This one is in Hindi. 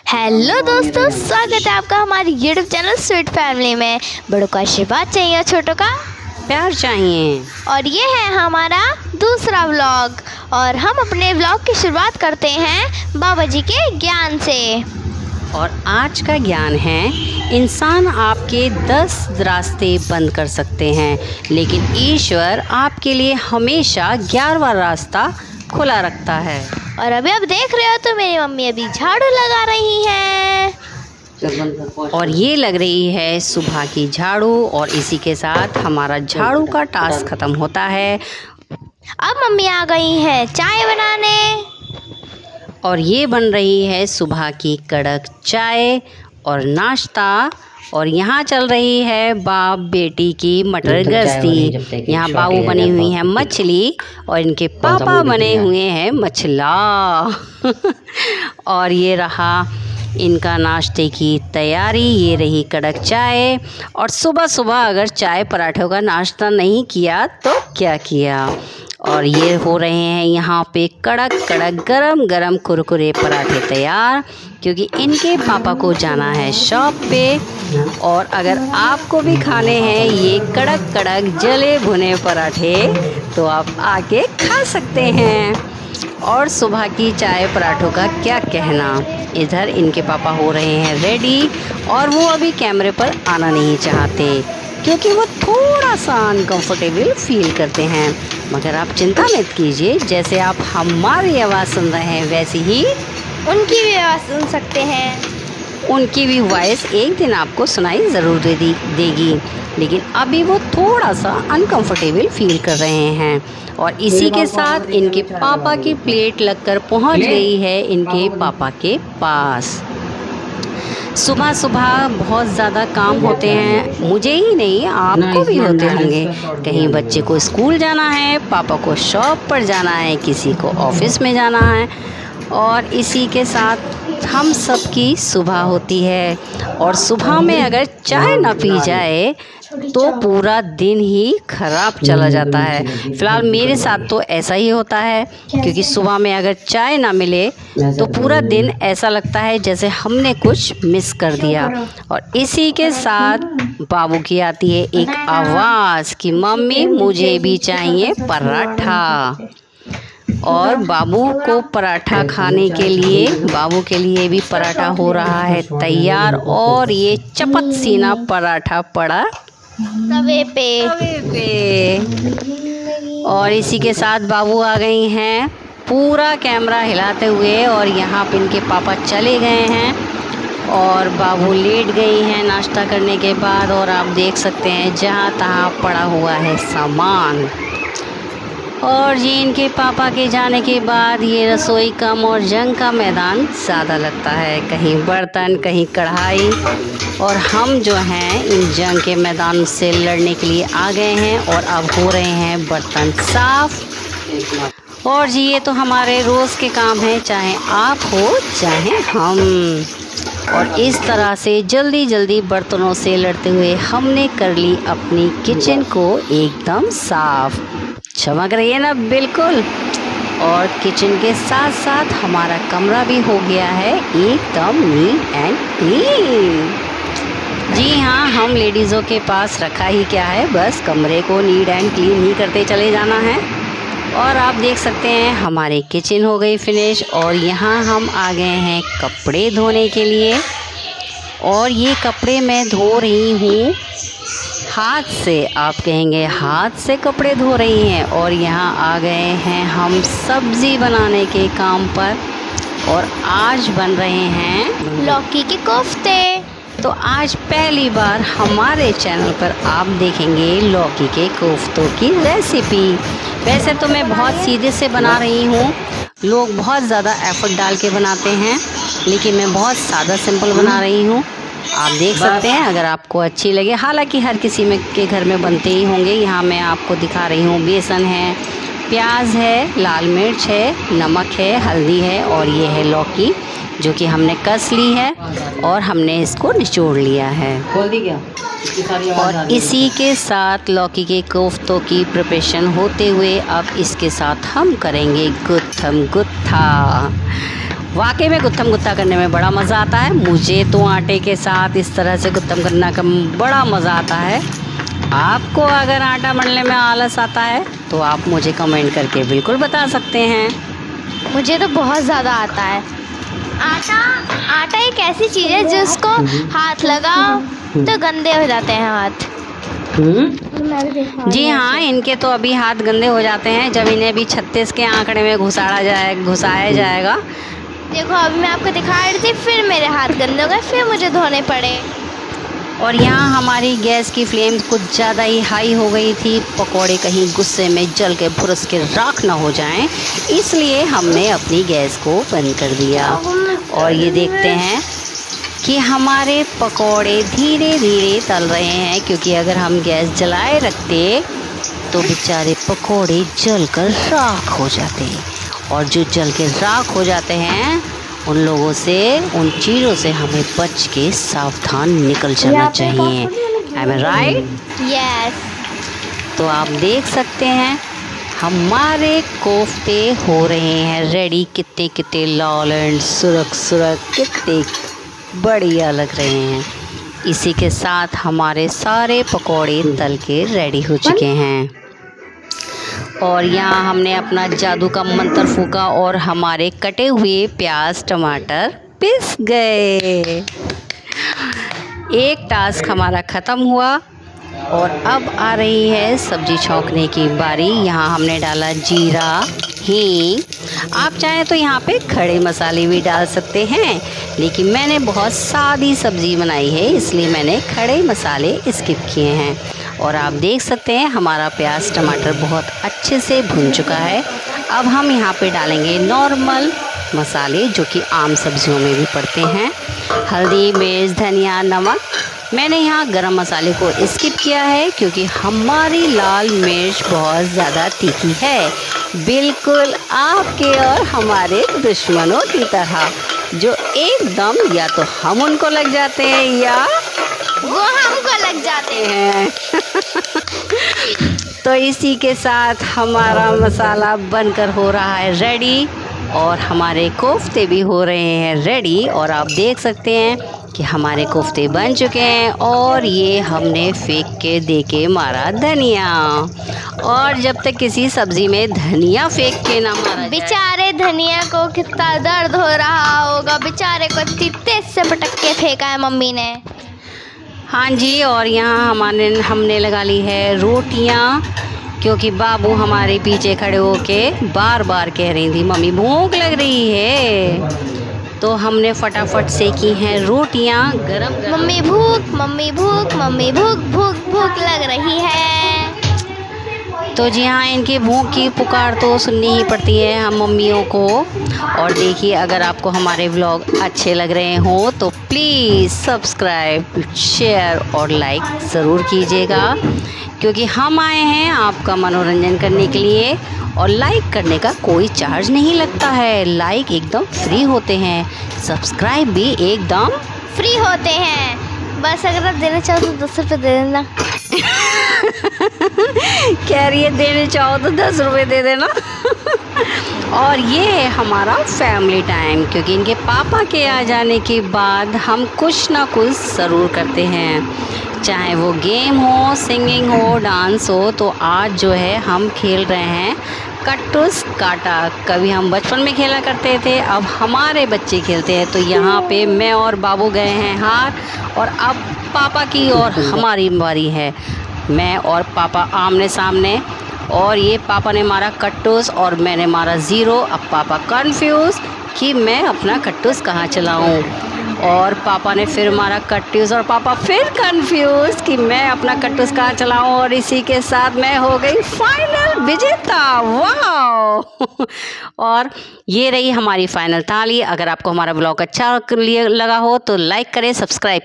हेलो दोस्तों, स्वागत है आपका हमारे यूट्यूब चैनल स्वीट फैमिली में। बड़ों का आशीर्वाद चाहिए और छोटों का प्यार चाहिए। और ये है हमारा दूसरा व्लॉग और हम अपने व्लॉग की शुरुआत करते हैं बाबा जी के ज्ञान से। और आज का ज्ञान है, इंसान आपके 10 रास्ते बंद कर सकते हैं, लेकिन ईश्वर आपके लिए हमेशा 11वां रास्ता खुला रखता है। और अभी आप देख रहे हो तो मेरी मम्मी अभी झाड़ू लगा रही हैं। और ये लग रही है सुबह की झाड़ू। और इसी के साथ हमारा झाड़ू का टास्क ख़त्म होता है। अब मम्मी आ गई हैं चाय बनाने। और ये बन रही है सुबह की कड़क चाय और नाश्ता। और यहाँ चल रही है बाप बेटी की मटर गश्ती। यहाँ बाबू बनी हुई है मछली और इनके पापा बने हुए हैं मछला। और ये रहा इनका नाश्ते की तैयारी। ये रही कड़क चाय। और सुबह सुबह अगर चाय पराठों का नाश्ता नहीं किया तो क्या किया। और ये हो रहे हैं यहाँ पे कड़क कड़क गरम गरम कुरकुरे पराठे तैयार, क्योंकि इनके पापा को जाना है शॉप पे। और अगर आपको भी खाने हैं ये कड़क कड़क जले भुने पराठे तो आप आके खा सकते हैं। और सुबह की चाय पराठों का क्या कहना। इधर इनके पापा हो रहे हैं रेडी और वो अभी कैमरे पर आना नहीं चाहते, क्योंकि वो थोड़ा सा अनकंफर्टेबल फील करते हैं। मगर आप चिंता मत कीजिए, जैसे आप हमारी आवाज़ सुन रहे हैं वैसे ही उनकी भी आवाज़ सुन सकते हैं। उनकी भी वॉइस एक दिन आपको सुनाई ज़रूर देगी। लेकिन अभी वो थोड़ा सा अनकंफर्टेबल फील कर रहे हैं। और इसी के साथ इनके पापा की प्लेट लगकर पहुंच गई है इनके पापा के पास। सुबह सुबह बहुत ज़्यादा काम होते हैं, मुझे ही नहीं आपको भी होते होंगे। कहीं बच्चे को स्कूल जाना है, पापा को शॉप पर जाना है, किसी को ऑफिस में जाना है। और इसी के साथ हम सब की सुबह होती है। और सुबह में अगर चाय ना पी जाए तो पूरा दिन ही खराब चला जाता है। फ़िलहाल मेरे साथ तो ऐसा ही होता है, क्योंकि सुबह में अगर चाय ना मिले तो पूरा दिन ऐसा लगता है जैसे हमने कुछ मिस कर दिया। और इसी के साथ बाबू की आती है एक आवाज़ कि मम्मी मुझे भी चाहिए पराठा। और बाबू को पराठा खाने के लिए बाबू के लिए भी पराठा हो रहा है तैयार। और ये चपक सीना पराठा पड़ा तवे पे। और इसी के साथ बाबू आ गई हैं पूरा कैमरा हिलाते हुए। और यहाँ पे इनके पापा चले गए हैं और बाबू लेट गई हैं नाश्ता करने के बाद। और आप देख सकते हैं जहाँ तहाँ पड़ा हुआ है सामान। और ये इनके पापा के जाने के बाद ये रसोई कम और जंग का मैदान ज़्यादा लगता है। कहीं बर्तन, कहीं कढ़ाई। और हम जो हैं इन जंग के मैदान से लड़ने के लिए आ गए हैं और अब हो रहे हैं बर्तन साफ। और जी ये तो हमारे रोज़ के काम हैं, चाहे आप हो चाहे हम। और इस तरह से जल्दी जल्दी बर्तनों से लड़ते हुए हमने कर ली अपनी किचन को एकदम साफ़। चमक रही है ना बिल्कुल। और किचन के साथ साथ हमारा कमरा भी हो गया है एकदम नीट एंड क्लीन। जी हाँ, हम लेडीज़ों के पास रखा ही क्या है, बस कमरे को नीट एंड क्लीन ही करते चले जाना है। और आप देख सकते हैं हमारी किचन हो गई फिनिश। और यहाँ हम आ गए हैं कपड़े धोने के लिए। और ये कपड़े मैं धो रही हूँ हाथ से। आप कहेंगे हाथ से कपड़े धो रही हैं। और यहाँ आ गए हैं हम सब्ज़ी बनाने के काम पर। और आज बन रहे हैं लौकी के कोफ्ते। तो आज पहली बार हमारे चैनल पर आप देखेंगे लौकी के कोफ्तों की रेसिपी। वैसे तो मैं बहुत सीधे से बना रही हूँ, लोग बहुत ज़्यादा एफर्ट डाल के बनाते हैं, लेकिन मैं बहुत सादा सिंपल बना रही हूँ। आप देख सकते हैं अगर आपको अच्छी लगे। हालांकि हर किसी में के घर में बनते ही होंगे। यहाँ मैं आपको दिखा रही हूँ बेसन है, प्याज है, लाल मिर्च है, नमक है, हल्दी है और ये है लौकी जो कि हमने कस ली है और हमने इसको निचोड़ लिया है। खोल दी क्या? और इसी के साथ लौकी के कोफ्तों की प्रिपरेशन होते हुए अब इसके साथ हम करेंगे गुत्थम गुत्था। वाकई में गुत्थम गुत्था करने में बड़ा मज़ा आता है। मुझे तो आटे के साथ इस तरह से गुत्थम करना का बड़ा मज़ा आता है। आपको अगर आटा मलने में आलस आता है तो आप मुझे कमेंट करके बिल्कुल बता सकते हैं। मुझे तो बहुत ज़्यादा आता है। आटा एक ऐसी चीज़ है जिसको हाथ लगाओ तो गंदे हो जाते हैं हाथ। जी हाँ, इनके तो अभी हाथ गंदे हो जाते हैं जब इन्हें भी 36 के आंकड़े में घुसाया जाएगा। देखो अभी मैं आपको दिखा रही थी, फिर मेरे हाथ गंदे हो गए, फिर मुझे धोने पड़े। और यहाँ हमारी गैस की फ्लेम कुछ ज़्यादा ही हाई हो गई थी। पकोड़े कहीं गुस्से में जल के फुरस के राख ना हो जाएं, इसलिए हमने अपनी गैस को बंद कर दिया। और ये देखते हैं कि हमारे पकोड़े धीरे धीरे तल रहे हैं, क्योंकि अगर हम गैस जलाए रखते तो बेचारे पकोड़े जलकर राख हो जाते। और जो जल के राख हो जाते हैं उन लोगों से, उन चीज़ों से हमें बच के सावधान निकल जाना चाहिए। Am I right? यस। तो आप देख सकते हैं हमारे कोफ्ते हो रहे हैं रेडी। कितने कितने लाल एंड सुरख कितने बढ़िया लग रहे हैं। इसी के साथ हमारे सारे पकोड़े तल के रेडी हो चुके हैं। और यहाँ हमने अपना जादू का मंत्र फूका और हमारे कटे हुए प्याज टमाटर पिस गए। एक टास्क हमारा ख़त्म हुआ और अब आ रही है सब्जी छौंकने की बारी। यहाँ हमने डाला जीरा, हींग। आप चाहें तो यहाँ पे खड़े मसाले भी डाल सकते हैं, लेकिन मैंने बहुत सादी सब्ज़ी बनाई है इसलिए मैंने खड़े मसाले स्किप किए हैं। और आप देख सकते हैं हमारा प्याज टमाटर बहुत अच्छे से भुन चुका है। अब हम यहाँ पे डालेंगे नॉर्मल मसाले जो कि आम सब्जियों में भी पड़ते हैं। हल्दी, मिर्च, धनिया, नमक। मैंने यहाँ गरम मसाले को स्किप किया है क्योंकि हमारी लाल मिर्च बहुत ज़्यादा तीखी है, बिल्कुल आपके और हमारे दुश्मनों की तरह, जो एकदम या तो हम उनको लग जाते हैं या वो हमको लग जाते हैं। तो इसी के साथ हमारा मसाला बनकर हो रहा है रेडी और हमारे कोफ्ते भी हो रहे हैं रेडी। और आप देख सकते हैं कि हमारे कोफ्ते बन चुके हैं और ये हमने फेंक के दे के मारा धनिया। और जब तक किसी सब्ज़ी में धनिया फेंक के ना मारा जाए, बेचारे धनिया को कितना दर्द हो रहा होगा। बेचारे को इतनी तेज से पटक के फेंका है मम्मी ने। हाँ जी। और यहाँ हमने लगा ली है रोटियाँ, क्योंकि बाबू हमारे पीछे खड़े होके बार बार कह रही थी मम्मी भूख लग रही है, तो हमने फटाफट से की हैं रोटियाँ गरम गरम। मम्मी भूख, मम्मी भूख, मम्मी भूख, भूख भूख लग रही है। तो जी हाँ, इनकी भूख की पुकार तो सुननी ही पड़ती है हम मम्मियों को। और देखिए, अगर आपको हमारे व्लॉग अच्छे लग रहे हों तो प्लीज़ सब्सक्राइब, शेयर और लाइक ज़रूर कीजिएगा, क्योंकि हम आए हैं आपका मनोरंजन करने के लिए। और लाइक करने का कोई चार्ज नहीं लगता है, लाइक एकदम फ्री होते हैं, सब्सक्राइब भी एकदम फ्री होते हैं। बस अगर आप देना चाहो तो 10 रुपये दे देना। कह रही है देने चाहो तो 10 रुपये दे देना। और ये है हमारा फैमिली टाइम, क्योंकि इनके पापा के आ जाने के बाद हम कुछ ना कुछ ज़रूर करते हैं, चाहे वो गेम हो, सिंगिंग हो, डांस हो। तो आज जो है हम खेल रहे हैं कट्टूस काटा। कभी हम बचपन में खेला करते थे, अब हमारे बच्चे खेलते हैं। तो यहाँ पे मैं और बाबू गए हैं हार, और अब पापा की और हमारी बारी है। मैं और पापा आमने सामने, और ये पापा ने मारा कट्टूस और मैंने मारा 0। अब पापा कंफ्यूज कि मैं अपना कट्टूस कहाँ चलाऊँ, और पापा ने फिर मारा कट्टूस और पापा फिर कंफ्यूज कि मैं अपना कट्टूस कहाँ चलाऊँ। और इसी के साथ मैं हो गई फाइनल विजेता। वाह! और ये रही हमारी फाइनल ताली। अगर आपको हमारा ब्लॉग अच्छा लगा हो तो लाइक करें, सब्सक्राइब